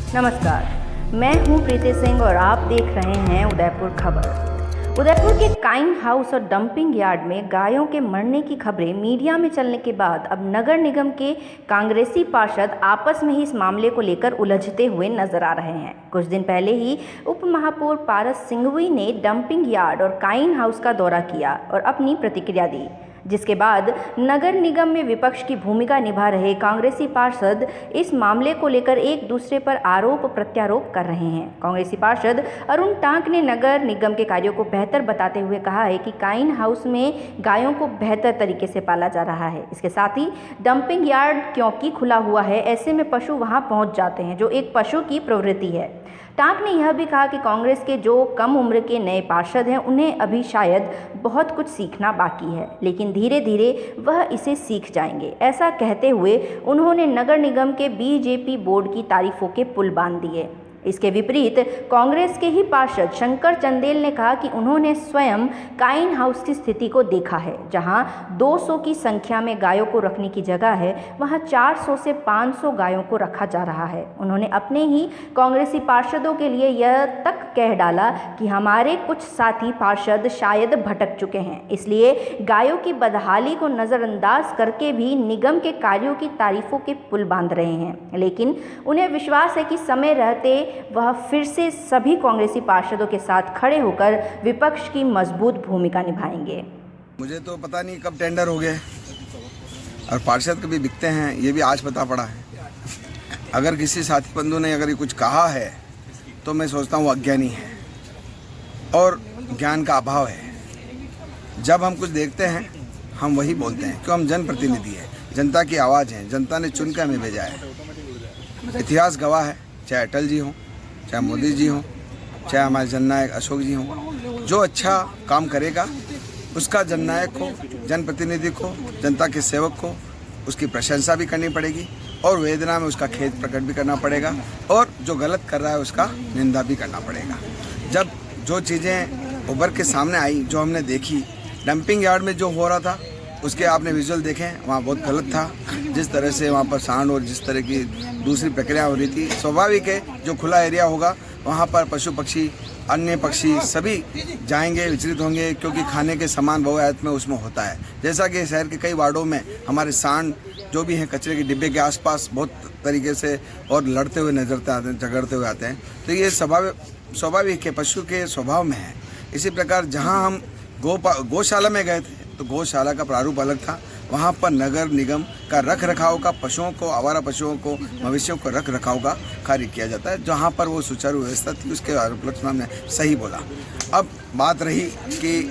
नमस्कार, मैं हूं प्रीति सिंह और आप देख रहे हैं उदयपुर खबर। उदयपुर के काइन हाउस और डंपिंग यार्ड में गायों के मरने की खबरें मीडिया में चलने के बाद अब नगर निगम के कांग्रेसी पार्षद आपस में ही इस मामले को लेकर उलझते हुए नजर आ रहे हैं। कुछ दिन पहले ही उप महापौर पारस सिंघवी ने डंपिंग यार्ड और काइन हाउस का दौरा किया और अपनी प्रतिक्रिया दी, जिसके बाद नगर निगम में विपक्ष की भूमिका निभा रहे कांग्रेसी पार्षद इस मामले को लेकर एक दूसरे पर आरोप प्रत्यारोप कर रहे हैं। कांग्रेसी पार्षद अरुण टांक ने नगर निगम के कार्यों को बेहतर बताते हुए कहा है कि काइन हाउस में गायों को बेहतर तरीके से पाला जा रहा है। इसके साथ ही डंपिंग यार्ड क्योंकि खुला हुआ है, ऐसे में पशु वहां पहुंच जाते हैं, जो एक पशु की प्रवृत्ति है। टांक ने यह भी कहा कि कांग्रेस के जो कम उम्र के नए पार्षद हैं, उन्हें अभी शायद बहुत कुछ सीखना बाकी है, लेकिन धीरे धीरे वह इसे सीख जाएंगे। ऐसा कहते हुए उन्होंने नगर निगम के बीजेपी बोर्ड की तारीफों के पुल बांध दिए। इसके विपरीत कांग्रेस के ही पार्षद शंकर चंदेल ने कहा कि उन्होंने स्वयं काइन हाउस की स्थिति को देखा है, जहां 200 की संख्या में गायों को रखने की जगह है, वहां 400 से 500 गायों को रखा जा रहा है। उन्होंने अपने ही कांग्रेसी पार्षदों के लिए यह तक कह डाला कि हमारे कुछ साथी पार्षद शायद भटक चुके हैं, इसलिए गायों की बदहाली को नज़रअंदाज करके भी निगम के कार्यों की तारीफों के पुल बांध रहे हैं। लेकिन उन्हें विश्वास है कि समय रहते वह फिर से सभी कांग्रेसी पार्षदों के साथ खड़े होकर विपक्ष की मजबूत भूमिका निभाएंगे। मुझे तो पता नहीं कब टेंडर हो गए और पार्षद कभी बिकते हैं, ये भी आज पता पड़ा है। अगर किसी साथी बंधु ने अगर ये कुछ कहा है तो मैं सोचता हूँ अज्ञानी है और ज्ञान का अभाव है। जब हम कुछ देखते हैं हम वही बोलते हैं, क्यों हम जनप्रतिनिधि हैं, जनता की आवाज़ हैं, जनता ने चुन कर हमें भेजा है। इतिहास गवाह है, चाहे अटल जी हों, चाहे मोदी जी हों, चाहे हमारे जननायक अशोक जी हों, जो अच्छा काम करेगा उसका जननायक को, जनप्रतिनिधि को, जनता के सेवक को उसकी प्रशंसा भी करनी पड़ेगी और वेदना में उसका खेद प्रकट भी करना पड़ेगा और जो गलत कर रहा है उसका निंदा भी करना पड़ेगा। जब जो चीज़ें उभर के सामने आई, जो हमने देखी, डंपिंग यार्ड में जो हो रहा था उसके आपने विजुअल देखे, वहाँ बहुत गलत था। जिस तरह से वहाँ पर सांड और जिस तरह की दूसरी प्रक्रिया हो रही थी, स्वाभाविक है जो खुला एरिया होगा वहाँ पर पशु पक्षी, अन्य पक्षी सभी जाएंगे, विचलित होंगे, क्योंकि खाने के सामान बहुआयत में उसमें होता है। जैसा कि शहर के कई वार्डों में हमारे सांड जो भी हैं कचरे के डिब्बे के आसपास बहुत तरीके से और लड़ते हुए नजर आते हैं, झगड़ते हुए आते हैं, तो ये स्वाभाविक है, पशु के स्वभाव में है। इसी प्रकार जहाँ हम गौशाला में गए थे तो गौशाला का प्रारूप अलग था, वहाँ पर नगर निगम का रख रखाव का, पशुओं को, आवारा पशुओं को, मवेशियों को रख रखाव का कार्य किया जाता है। जहाँ पर वो सुचारू व्यवस्था थी उसके उपलक्ष्य में हमने सही बोला। अब बात रही कि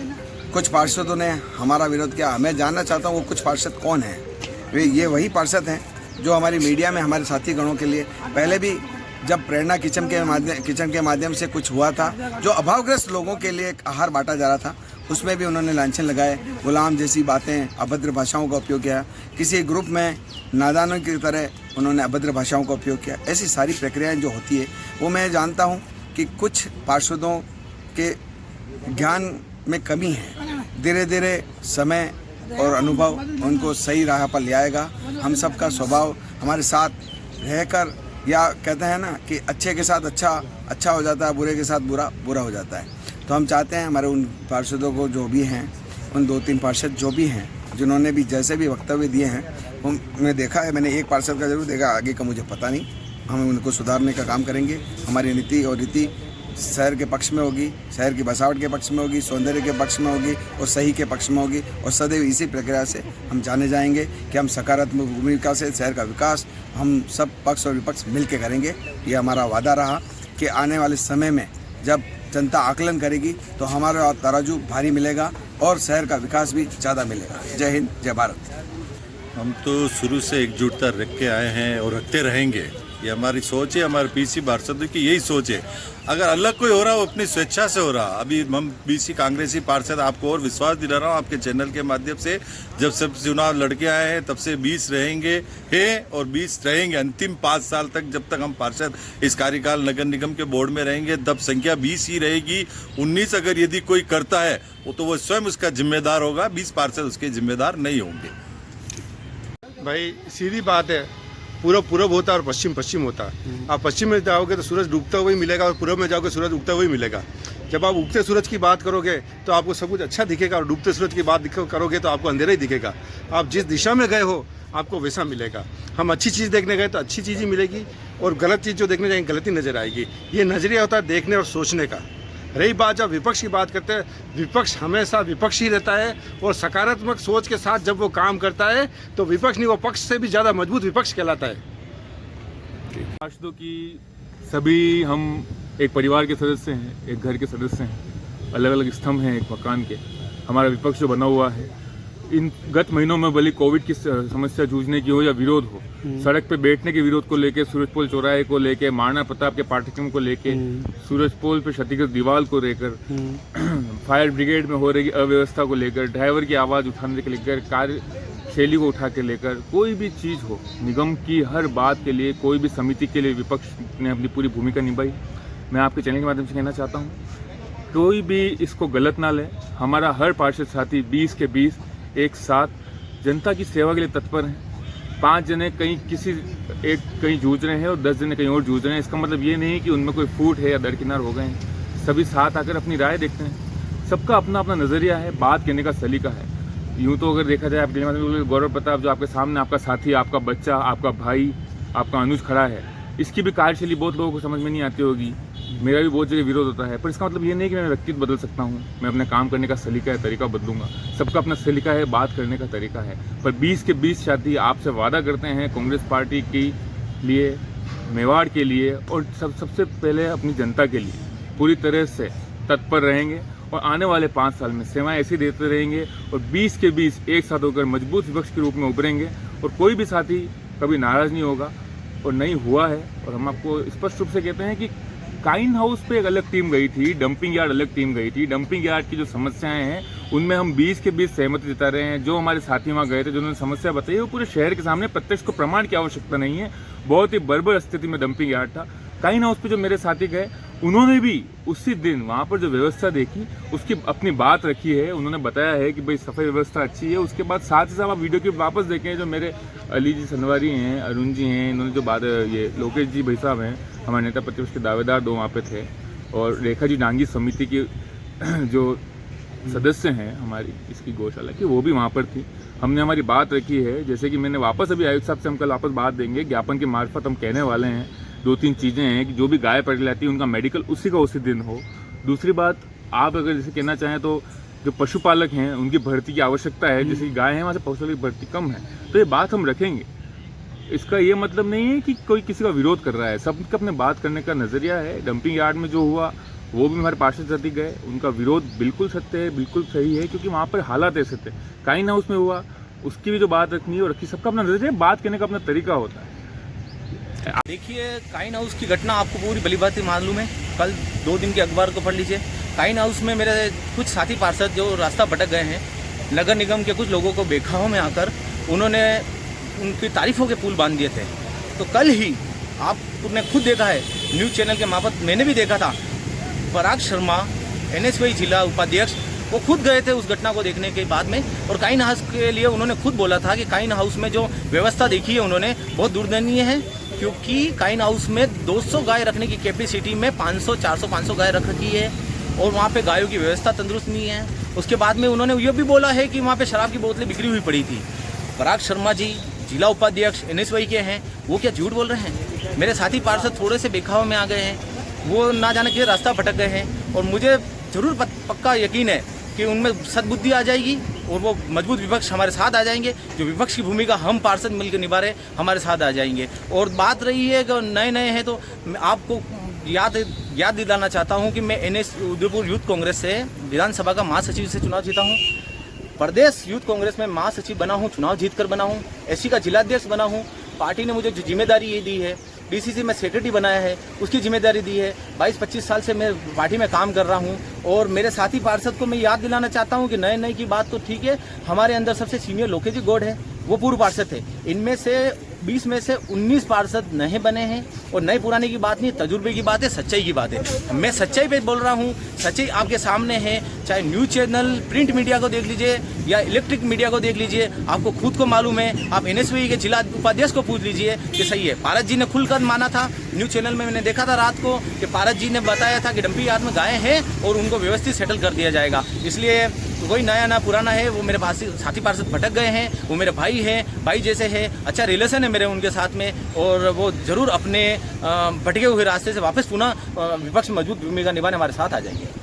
कुछ पार्षदों ने हमारा विरोध किया, मैं जानना चाहता हूँ वो कुछ पार्षद कौन हैं। वे ये वही पार्षद हैं जो हमारी मीडिया में हमारे साथी गणों के लिए पहले भी जब प्रेरणा किचन के माध्यम से कुछ हुआ था, जो अभावग्रस्त लोगों के लिए एक आहार बांटा जा रहा था, उसमें भी उन्होंने लांछन लगाए, गुलाम जैसी बातें, अभद्र भाषाओं का उपयोग किया, किसी ग्रुप में नादानों की तरह उन्होंने अभद्र भाषाओं का उपयोग किया। ऐसी सारी प्रक्रियाएं जो होती है वो मैं जानता हूं कि कुछ पार्षदों के ज्ञान में कमी है। धीरे धीरे समय और अनुभव उनको सही राह पर ले आएगा। हम सबका स्वभाव हमारे साथ रहकर, या कहते हैं ना कि अच्छे के साथ अच्छा हो जाता है, बुरे के साथ बुरा हो जाता है। तो हम चाहते हैं हमारे उन पार्षदों को जो भी हैं, उन 2-3 पार्षद जो भी हैं, जिन्होंने भी जैसे भी वक्तव्य दिए हैं, मैं देखा है, मैंने एक पार्षद का जरूर देखा, आगे का मुझे पता नहीं। हम उनको सुधारने का काम करेंगे। हमारी नीति और रीति शहर के पक्ष में होगी, शहर की बसावट के पक्ष में होगी, सौंदर्य के पक्ष में होगी और सही के पक्ष में होगी। और सदैव इसी प्रक्रिया से हम जाने जाएंगे कि हम सकारात्मक भूमिका से शहर का विकास हम सब पक्ष और विपक्ष मिल के करेंगे। ये हमारा वादा रहा कि आने वाले समय में जब जनता आकलन करेगी तो हमारा तराजू भारी मिलेगा और शहर का विकास भी ज़्यादा मिलेगा। जय हिंद, जय भारत। हम तो शुरू से एकजुटता रख के आए हैं और रखते रहेंगे। ये हमारी सोच है, हमारे पीसी पार्षदों की यही सोच है। अगर अलग कोई हो रहा है वो अपनी स्वेच्छा से हो रहा। अभी हम बीसी कांग्रेसी पार्षद आपको और विश्वास दिला रहा हूँ आपके चैनल के माध्यम से, जब सब चुनाव लड़के आए हैं तब से 20 रहेंगे और 20 रहेंगे अंतिम 5 साल तक। जब तक हम पार्षद इस कार्यकाल नगर निगम के बोर्ड में रहेंगे तब संख्या 20 ही रहेगी। 19 अगर यदि कोई करता है वो तो वो स्वयं उसका जिम्मेदार होगा, 20 पार्षद उसके जिम्मेदार नहीं होंगे। भाई सीधी बात है, पूर्व पूर्व होता है और पश्चिम पश्चिम होता है। आप पश्चिम में जाओगे तो सूरज डूबता हुआ ही मिलेगा और पूर्व में जाओगे सूरज उगता हुआ ही मिलेगा। जब आप उगते सूरज की बात करोगे तो आपको सब कुछ अच्छा दिखेगा और डूबते सूरज की बात करोगे तो आपको अंधेरा ही दिखेगा। आप जिस दिशा में गए हो आपको वैसा मिलेगा। हम अच्छी चीज़ देखने गए तो अच्छी चीज़ ही मिलेगी और गलत चीज़ जो देखने जाएंगे गलत ही नज़र आएगी। ये नज़रिया होता है देखने और सोचने का। रही बात जब विपक्ष की बात करते हैं, विपक्ष हमेशा विपक्ष ही रहता है और सकारात्मक सोच के साथ जब वो काम करता है तो विपक्ष नहीं, वो पक्ष से भी ज़्यादा मजबूत विपक्ष कहलाता है। पार्षदों की सभी हम एक परिवार के सदस्य हैं, एक घर के सदस्य हैं, अलग अलग स्तंभ हैं एक मकान के। हमारा विपक्ष जो बना हुआ है, इन गत महीनों में भले कोविड की समस्या जूझने की हो या विरोध हो, सड़क पे बैठने के विरोध को लेके, सूरजपोल चौराहे को लेके, महाराणा प्रताप के पाठ्यक्रम को लेके, सूरजपोल पे क्षतिग्रस्त दीवार को लेकर, फायर ब्रिगेड में हो रही अव्यवस्था को लेकर, ड्राइवर की आवाज़ उठाने के लेकर, कार्य शैली को उठा के लेकर, कोई भी चीज़ हो, निगम की हर बात के लिए, कोई भी समिति के लिए विपक्ष ने अपनी पूरी भूमिका निभाई। मैं आपके चैनल के माध्यम से कहना चाहता हूँ, कोई भी इसको गलत ना ले। हमारा हर पार्षद साथी 20 के 20 एक साथ जनता की सेवा के लिए तत्पर हैं। 5 जने कहीं जूझ रहे हैं और 10 जने कहीं और जूझ रहे हैं। इसका मतलब ये नहीं कि उनमें कोई फूट है या दरकिनार हो गए हैं। सभी साथ आकर अपनी राय देखते हैं। सबका अपना अपना नज़रिया है, बात कहने का सलीका है। यूँ तो अगर देखा जाए आपके गौरव प्रताप जो आपके सामने आपका साथी, आपका बच्चा, आपका भाई, आपका अनुज खड़ा है, इसकी भी कार्यशैली बहुत लोगों को समझ में नहीं आती होगी। मेरा भी बहुत जगह विरोध होता है, पर इसका मतलब ये नहीं कि मैं व्यक्तित्व बदल सकता हूँ। मैं अपने काम करने का सलीका है, तरीका बदलूंगा। सबका अपना सलीका है, बात करने का तरीका है। पर 20 के 20 साथी आपसे वादा करते हैं कांग्रेस पार्टी के लिए, मेवाड़ के लिए और सबसे पहले अपनी जनता के लिए पूरी तरह से तत्पर रहेंगे और आने वाले 5 साल में सेवाएं ऐसी देते रहेंगे और 20 के 20 एक साथ होकर मजबूत विपक्ष के रूप में उभरेंगे और कोई भी साथी कभी नाराज़ नहीं होगा और नहीं हुआ है। और हम आपको स्पष्ट रूप से कहते हैं कि काइन हाउस पे एक अलग टीम गई थी, डंपिंग यार्ड अलग टीम गई थी। डंपिंग यार्ड की जो समस्याएं हैं उनमें हम 20 के 20 सहमति जता रहे हैं। जो हमारे साथी वहाँ गए थे, जिन्होंने समस्या बताई, वो पूरे शहर के सामने प्रत्यक्ष को प्रमाण की आवश्यकता नहीं है। बहुत ही बर्बर स्थिति में डंपिंग यार्ड था। काइन हाउस पे जो मेरे साथी गए, उन्होंने भी उसी दिन वहाँ पर जो व्यवस्था देखी उसकी अपनी बात रखी है। उन्होंने बताया है कि भाई सफाई व्यवस्था अच्छी है। उसके बाद साथ ही साथ आप वीडियो के वापस देखें, जो मेरे अली जी सनवारी हैं, अरुण जी हैं, इन्होंने जो बात, ये लोकेश जी भाई साहब हैं, हमारे नेता प्रतिपक्ष के दावेदार 2 वहाँ पे थे, और रेखा जी डांगी समिति की जो सदस्य हैं हमारी इसकी गौशाला की, वो भी वहाँ पर थी। हमने हमारी बात रखी है। जैसे कि मैंने वापस अभी आयुक्त साहब से हम कल वापस बात देंगे, ज्ञापन के मार्फत हम कहने वाले हैं 2-3 चीज़ें हैं कि जो भी गाय पकड़ लाती है उनका मेडिकल उसी का उसी दिन हो। दूसरी बात, आप अगर जैसे कहना चाहें तो जो पशुपालक हैं उनकी भर्ती की आवश्यकता है, जैसे गाय हैं वहाँ से पशुपालक की भर्ती कम है, तो ये बात हम रखेंगे। इसका ये मतलब नहीं है कि कोई किसी का विरोध कर रहा है, सबका अपने बात करने का नज़रिया है। डंपिंग यार्ड में जो हुआ वो भी हमारे पार्षद साथी गए, उनका विरोध बिल्कुल सत्य है, बिल्कुल सही है, क्योंकि वहाँ पर हालात ऐसे थे। काइन हाउस में हुआ, उसकी भी जो बात रखनी है वो रखी। सबका अपना नज़रिया, बात करने का अपना तरीका होता है। देखिए, काइन हाउस की घटना आपको पूरी भलीभांति मालूम है। कल 2 दिन के अखबार को पढ़ लीजिए। काइन हाउस में मेरे कुछ साथी पार्षद जो रास्ता भटक गए हैं, नगर निगम के कुछ लोगों को बेखाओं में आकर उन्होंने उनकी तारीफों के पुल बांध दिए थे। तो कल ही आपने खुद देखा है, न्यूज़ चैनल के मार्फत मैंने भी देखा था, पराग शर्मा NSY जिला उपाध्यक्ष वो खुद गए थे उस घटना को देखने के बाद में, और काइन हाउस के लिए उन्होंने खुद बोला था कि काइन हाउस में जो व्यवस्था देखी है उन्होंने बहुत दुर्दयनीय है, क्योंकि काइन हाउस में 200 गाय रखने की कैपेसिटी में 500, 400, 500 गाय रख रखी है और वहाँ पे गायों की व्यवस्था तंदुरुस्त नहीं है। उसके बाद में उन्होंने ये भी बोला है कि वहाँ पे शराब की बोतलें बिखरी हुई पड़ी थी। पराग शर्मा जी जिला उपाध्यक्ष NSY के हैं, वो क्या झूठ बोल रहे हैं? मेरे साथी पार्षद थोड़े से बेखाव में आ गए हैं, वो ना जाने के रास्ता भटक गए हैं, और मुझे ज़रूर पक्का यकीन है कि उनमें सद्बुद्धि आ जाएगी और वो मजबूत विपक्ष हमारे साथ आ जाएंगे। जो विपक्ष की भूमिका हम पार्षद मिलकर निभा रहे हमारे साथ आ जाएंगे। और बात रही है कि नए हैं, तो आपको याद दिलाना चाहता हूं कि मैं उदयपुर यूथ कांग्रेस से विधानसभा का महासचिव से चुनाव जीता हूं, प्रदेश यूथ कांग्रेस में महासचिव बना हूं, चुनाव जीतकर बना हूं, SC का जिलाध्यक्ष बना हूं। पार्टी ने मुझे जो जिम्मेदारी ये दी है, DCC में सेक्रेटरी बनाया है, उसकी जिम्मेदारी दी है। 22-25 साल से मैं पार्टी में काम कर रहा हूं, और मेरे साथी पार्षद को मैं याद दिलाना चाहता हूं कि नए की बात तो ठीक है, हमारे अंदर सबसे सीनियर लोकेश जी गौड़ है, वो पूर्व पार्षद थे। इनमें से 20 में से 19 पार्षद नए बने हैं और नए पुराने की बात नहीं, तजुर्बे की बात है, सच्चाई की बात है। मैं सच्चाई पे बोल रहा हूँ, सच्चाई आपके सामने है। चाहे न्यूज़ चैनल, प्रिंट मीडिया को देख लीजिए या इलेक्ट्रिक मीडिया को देख लीजिए, आपको खुद को मालूम है। आप NSV के जिला उपाध्यक्ष को पूछ लीजिए कि सही है। पारस जी ने खुलकर माना था, न्यूज़ चैनल में मैंने देखा था रात को कि पारस जी ने बताया था कि डंपिंग यार्ड में गाय हैं और उनको व्यवस्थित सेटल कर दिया जाएगा। इसलिए कोई नया ना पुराना है, वो मेरे साथी पार्षद भटक गए हैं, वो मेरे भाई हैं, भाई जैसे हैं, अच्छा रिलेशन है मेरे उनके साथ में, और वो जरूर अपने भटके हुए रास्ते से वापस पुनः विपक्ष में मजबूत भूमिका निभाने हमारे साथ आ जाएंगे।